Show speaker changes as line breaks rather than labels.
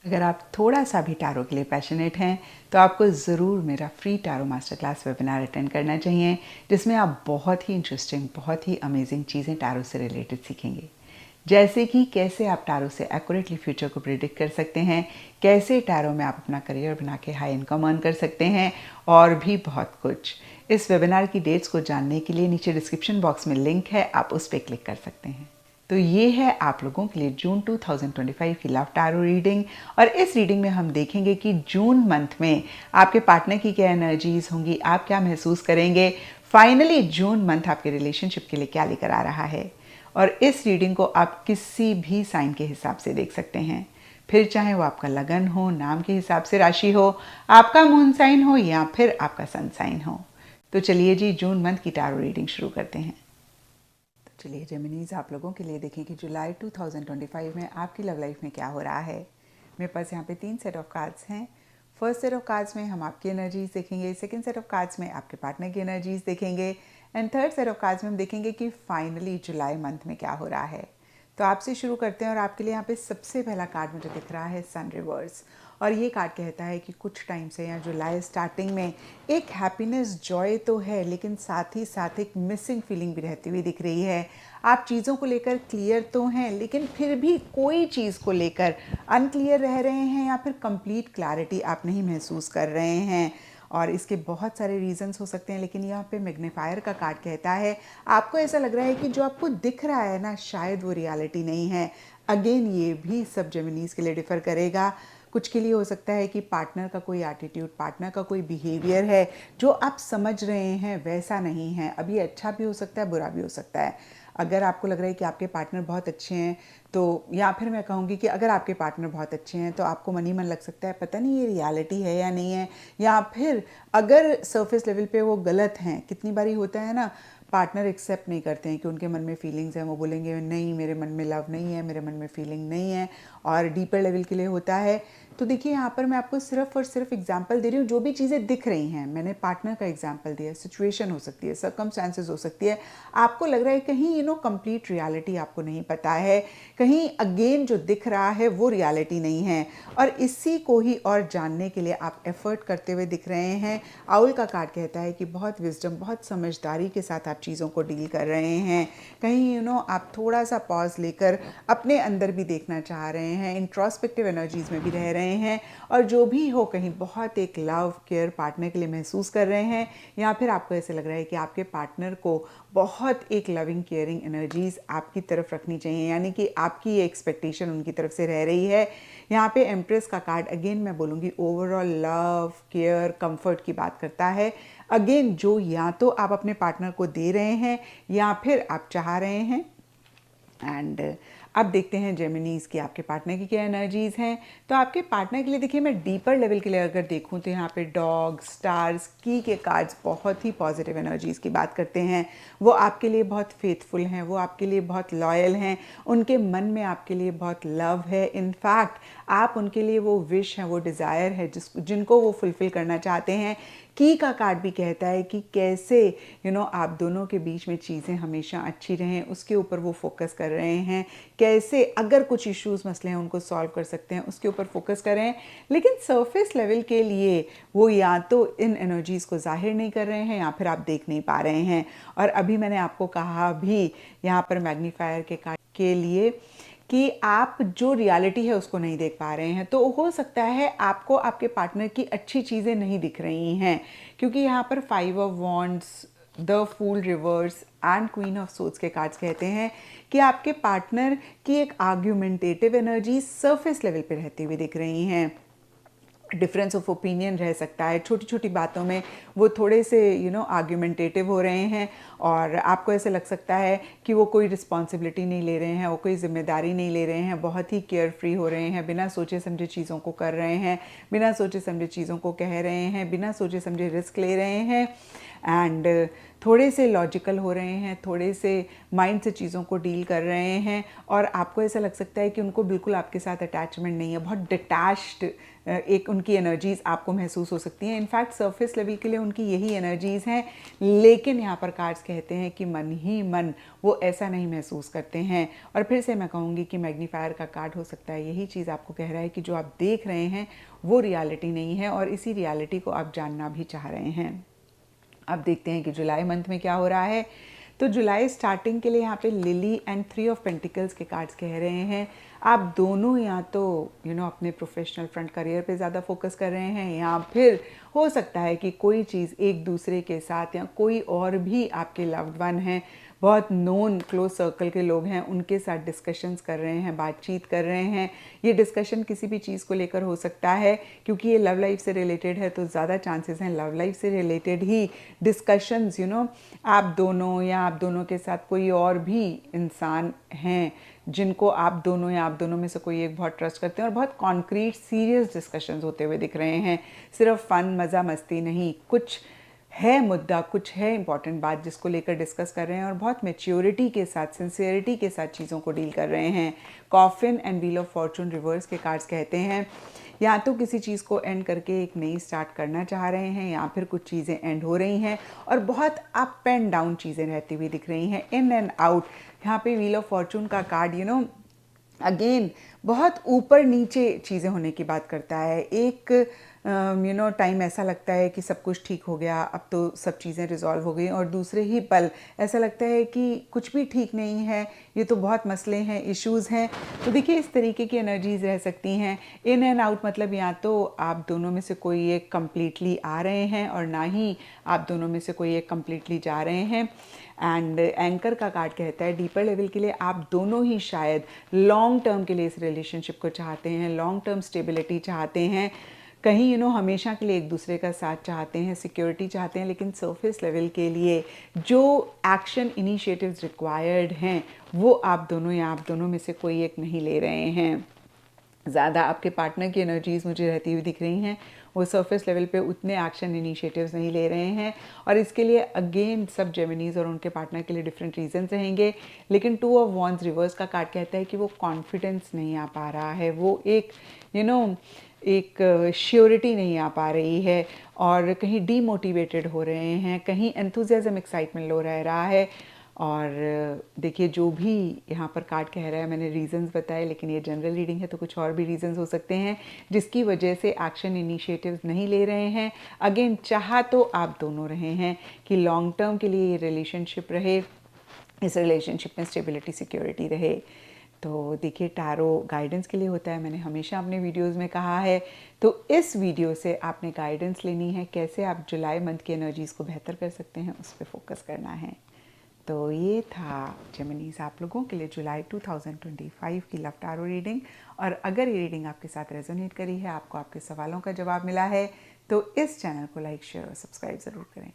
अगर आप थोड़ा सा भी टैरो के लिए पैशनेट हैं तो आपको ज़रूर मेरा free tarot master class webinar attend करना चाहिए, जिसमें आप बहुत ही इंटरेस्टिंग, बहुत ही अमेजिंग चीज़ें टैरो से रिलेटेड सीखेंगे। जैसे कि कैसे आप टैरो से एक्यूरेटली फ्यूचर को प्रिडिक्ट कर सकते हैं, कैसे टैरो में आप अपना करियर बना के हाई इनकम अर्न कर सकते हैं, और भी बहुत कुछ। इस वेबिनार की डेट्स को जानने के लिए नीचे डिस्क्रिप्शन बॉक्स में लिंक है, आप उस पर क्लिक कर सकते हैं। तो ये है आप लोगों के लिए जून 2025 की लव टैरो रीडिंग। और इस रीडिंग में हम देखेंगे कि जून मंथ में आपके पार्टनर की क्या एनर्जीज होंगी, आप क्या महसूस करेंगे, फाइनली जून मंथ आपके रिलेशनशिप के लिए क्या लेकर आ रहा है। और इस रीडिंग को आप किसी भी साइन के हिसाब से देख सकते हैं, फिर चाहे वो आपका लगन हो, नाम के हिसाब से राशि हो, आपका मून साइन हो या फिर आपका सन साइन हो। तो चलिए जी, जून मंथ की टैरो रीडिंग शुरू करते हैं। चलिए जेमिनीज, आप लोगों के लिए देखें कि जुलाई 2025 में आपकी लव लाइफ में क्या हो रहा है। मेरे पास यहाँ पे 3 सेट ऑफ कार्ड्स हैं। फर्स्ट सेट ऑफ कार्ड्स में हम आपकी एनर्जीज देखेंगे, सेकंड सेट ऑफ कार्ड्स में आपके पार्टनर की एनर्जीज देखेंगे, and third set of cards में हम देखेंगे कि फाइनली जुलाई मंथ में क्या हो रहा है। तो आपसे शुरू करते हैं, और आपके लिए यहाँ पे सबसे पहला कार्ड मुझे दिख रहा है सन रिवर्स। और ये कार्ड कहता है कि कुछ टाइम से या जुलाई स्टार्टिंग में एक हैप्पीनेस, जॉय तो है, लेकिन साथ ही साथ एक मिसिंग फीलिंग भी रहती हुई दिख रही है। आप चीज़ों को लेकर क्लियर तो हैं, लेकिन फिर भी कोई चीज़ को लेकर अनक्लियर रह रहे हैं, या फिर कंप्लीट क्लैरिटी आप नहीं महसूस कर रहे हैं। और इसके बहुत सारे रीजंस हो सकते हैं, लेकिन यहाँ पे मैग्नीफायर का कार्ड कहता है आपको ऐसा लग रहा है कि जो आपको दिख रहा है ना, शायद वो रियलिटी नहीं है। अगेन ये भी सब जेमिनीज के लिए डिफ़र करेगा। कुछ के लिए हो सकता है कि पार्टनर का कोई एटीट्यूड, पार्टनर का कोई बिहेवियर है जो आप समझ रहे हैं वैसा नहीं है। अभी अच्छा भी हो सकता है, बुरा भी हो सकता है। अगर आपको लग रहा है कि आपके पार्टनर बहुत अच्छे हैं, तो या फिर मैं कहूँगी कि अगर आपके पार्टनर बहुत अच्छे हैं तो आपको मन ही मन लग सकता है पता नहीं ये रियलिटी है या नहीं है। या फिर अगर सरफेस लेवल पे वो गलत हैं, कितनी बारी होता है ना, पार्टनर एक्सेप्ट नहीं करते हैं कि उनके मन में फीलिंग्स हैं, वो बोलेंगे नहीं मेरे मन में लव नहीं है, मेरे मन में फीलिंग नहीं है, और डीपर लेवल के लिए होता है। तो देखिए यहाँ पर मैं आपको सिर्फ और सिर्फ एग्जांपल दे रही हूँ, जो भी चीज़ें दिख रही हैं मैंने पार्टनर का एग्जांपल दिया है, सिचुएशन हो सकती है, सर्कमस्टांसेस हो सकती है। आपको लग रहा है कहीं कंप्लीट रियलिटी आपको नहीं पता है, कहीं अगेन जो दिख रहा है वो रियलिटी नहीं है, और इसी को ही और जानने के लिए आप एफर्ट करते हुए दिख रहे हैं। आउल का कार्ड कहता है कि बहुत विजडम, बहुत समझदारी के साथ आप चीज़ों को डील कर रहे हैं। कहीं आप थोड़ा सा पॉज लेकर अपने अंदर भी देखना चाह रहे हैं, इंट्रोस्पेक्टिव एनर्जीज में भी रह रहे हैं, और जो भी हो कहीं बहुत एक लव केयर पार्टनर के लिए महसूस कर रहे हैं। या फिर आपको ऐसे लग रहा है कि आपके पार्टनर को बहुत एक लविंग केयरिंग एनर्जीज आपकी तरफ रखनी चाहिए, यानी कि आपकी ये एक्सपेक्टेशन उनकी तरफ से रह रही है। यहाँ पे एम्प्रेस का कार्ड अगेन मैं बोलूँगी ओवरऑल लव, केयर, कंफर्ट की बात करता है। अगेन जो या तो आप अपने पार्टनर को दे रहे हैं या फिर आप चाह रहे हैं। एंड अब देखते हैं जेमिनीज की आपके पार्टनर की क्या एनर्जीज हैं। तो आपके पार्टनर के लिए देखिए, मैं डीपर लेवल के लिए अगर देखूं तो यहाँ पे डॉग, स्टार्स, की के कार्ड्स बहुत ही पॉजिटिव एनर्जीज की बात करते हैं। वो आपके लिए बहुत फेथफुल हैं, वो आपके लिए बहुत लॉयल हैं, उनके मन में आपके लिए बहुत लव है। इनफैक्ट आप उनके लिए वो विश है, वो डिज़ायर है जिनको वो फुलफ़िल करना चाहते हैं। की का कार्ड भी कहता है कि कैसे आप दोनों के बीच में चीज़ें हमेशा अच्छी रहें, उसके ऊपर वो फोकस कर रहे हैं। कैसे अगर कुछ इश्यूज, मसले हैं, उनको सॉल्व कर सकते हैं, उसके ऊपर फोकस कर रहे हैं। लेकिन सरफेस लेवल के लिए वो या तो इन एनर्जीज़ को जाहिर नहीं कर रहे हैं या फिर आप देख नहीं पा रहे हैं। और अभी मैंने आपको कहा भी यहाँ पर मैग्नीफायर के कार्ड के लिए कि आप जो रियलिटी है उसको नहीं देख पा रहे हैं। तो हो सकता है आपको आपके पार्टनर की अच्छी चीज़ें नहीं दिख रही हैं, क्योंकि यहाँ पर 5 of wands, the fool reverse and queen of swords के कार्ड्स कहते हैं कि आपके पार्टनर की एक आर्ग्यूमेंटेटिव एनर्जी सरफेस लेवल पे रहती हुई दिख रही हैं। डिफरेंस ऑफ ओपिनियन रह सकता है, छोटी छोटी बातों में वो थोड़े से आर्ग्यूमेंटेटिव हो रहे हैं, और आपको ऐसे लग सकता है कि वो कोई रिस्पॉन्सिबिलिटी नहीं ले रहे हैं, वो कोई जिम्मेदारी नहीं ले रहे हैं, बहुत ही केयर फ्री हो रहे हैं, बिना सोचे समझे चीज़ों को कर रहे हैं, बिना सोचे समझे चीज़ों को कह रहे हैं, बिना सोचे समझे रिस्क ले रहे हैं। एंड थोड़े से लॉजिकल हो रहे हैं, थोड़े से माइंड से चीज़ों को डील कर रहे हैं और आपको ऐसा लग सकता है कि उनको बिल्कुल आपके साथ अटैचमेंट नहीं है, बहुत डिटैच्ड एक उनकी एनर्जीज़ आपको महसूस हो सकती हैं। इनफैक्ट सरफेस लेवल के लिए उनकी यही एनर्जीज़ हैं, लेकिन यहाँ पर कार्ड्स कहते हैं कि मन ही मन वो ऐसा नहीं महसूस करते हैं। और फिर से मैं कहूँगी कि मैग्नीफायर का कार्ड हो सकता है यही चीज़ आपको कह रहा है कि जो आप देख रहे हैं वो रियलिटी नहीं है और इसी रियलिटी को आप जानना भी चाह रहे हैं। अब देखते हैं कि जुलाई मंथ में क्या हो रहा है। तो जुलाई स्टार्टिंग के लिए यहाँ पे लिली एंड 3 ऑफ पेंटिकल्स के कार्ड्स कह रहे हैं आप दोनों या तो अपने प्रोफेशनल फ्रंट करियर पे ज़्यादा फोकस कर रहे हैं, या फिर हो सकता है कि कोई चीज़ एक दूसरे के साथ या कोई और भी आपके लव्ड वन हैं, बहुत नोन क्लोज सर्कल के लोग हैं, उनके साथ डिस्कशंस कर रहे हैं, बातचीत कर रहे हैं। ये डिस्कशन किसी भी चीज़ को लेकर हो सकता है, क्योंकि ये लव लाइफ से रिलेटेड है तो ज़्यादा चांसेस हैं लव लाइफ से रिलेटेड ही डिस्कशंस आप दोनों या आप दोनों के साथ कोई और भी इंसान हैं जिनको आप दोनों या आप दोनों में से कोई एक बहुत ट्रस्ट करते हैं और बहुत कॉन्क्रीट सीरियस डिस्कशंस होते हुए दिख रहे हैं। सिर्फ फन मज़ा मस्ती नहीं, कुछ है मुद्दा, कुछ है इंपॉर्टेंट बात जिसको लेकर डिस्कस कर रहे हैं और बहुत मैच्योरिटी के साथ, सिंसियरिटी के साथ चीज़ों को डील कर रहे हैं। Coffin and wheel of Fortune reverse के कार्ड्स कहते हैं या तो किसी चीज़ को एंड करके एक नई स्टार्ट करना चाह रहे हैं, या फिर कुछ चीज़ें एंड हो रही हैं और बहुत अप एंड डाउन चीज़ें रहती हुई दिख रही हैं, इन एंड आउट। यहाँ पे व्हील ऑफ फॉर्चून का कार्ड अगेन बहुत ऊपर नीचे चीज़ें होने की बात करता है। एक टाइम ऐसा लगता है कि सब कुछ ठीक हो गया, अब तो सब चीज़ें रिजॉल्व हो गई, और दूसरे ही पल ऐसा लगता है कि कुछ भी ठीक नहीं है, ये तो बहुत मसले हैं, इश्यूज़ हैं। तो देखिए इस तरीके की एनर्जीज रह सकती हैं। इन एंड आउट मतलब या तो आप दोनों में से कोई एक कम्प्लीटली आ रहे हैं और ना ही आप दोनों में से कोई एक कम्प्लीटली जा रहे हैं। एंड एंकर का कार्ड कहता है डीपर लेवल के लिए आप दोनों ही शायद लॉन्ग टर्म के लिए इस रिलेशनशिप को चाहते हैं, लॉन्ग टर्म स्टेबिलिटी चाहते हैं, कहीं हमेशा के लिए एक दूसरे का साथ चाहते हैं, सिक्योरिटी चाहते हैं, लेकिन सरफेस लेवल के लिए जो एक्शन इनिशिएटिव्स रिक्वायर्ड हैं वो आप दोनों या आप दोनों में से कोई एक नहीं ले रहे हैं। ज़्यादा आपके पार्टनर की एनर्जीज़ मुझे रहती हुई दिख रही हैं, वो सरफेस लेवल पे उतने एक्शन इनिशिएटिव्स नहीं ले रहे हैं और इसके लिए अगेन सब जेमिनीज़ और उनके पार्टनर के लिए डिफरेंट रीजंस रहेंगे। लेकिन 2 ऑफ वॉन्ड्स रिवर्स का कार्ड कहता है कि वो कॉन्फिडेंस नहीं आ पा रहा है, वो एक एक श्योरिटी नहीं आ पा रही है और कहीं डीमोटिवेटेड हो रहे हैं, कहीं एंथुजियाज्म एक्साइटमेंट लो रह रहा है। और देखिए जो भी यहाँ पर कार्ड कह रहा है, मैंने रीजंस बताए, लेकिन ये जनरल रीडिंग है तो कुछ और भी रीजंस हो सकते हैं जिसकी वजह से एक्शन इनिशिएटिव्स नहीं ले रहे हैं। अगेन चाह तो आप दोनों रहे हैं कि लॉन्ग टर्म के लिए ये रिलेशनशिप रहे, इस रिलेशनशिप में स्टेबिलिटी सिक्योरिटी रहे। तो देखिए टैरो गाइडेंस के लिए होता है, मैंने हमेशा अपने वीडियोस में कहा है। तो इस वीडियो से आपने गाइडेंस लेनी है, कैसे आप जुलाई मंथ की एनर्जीज़ को बेहतर कर सकते हैं उस पर फोकस करना है। तो ये था जेमिनीज आप लोगों के लिए जुलाई 2025 की लव टैरो रीडिंग। और अगर ये रीडिंग आपके साथ रेजोनेट करी है, आपको आपके सवालों का जवाब मिला है, तो इस चैनल को लाइक शेयर और सब्सक्राइब ज़रूर करें।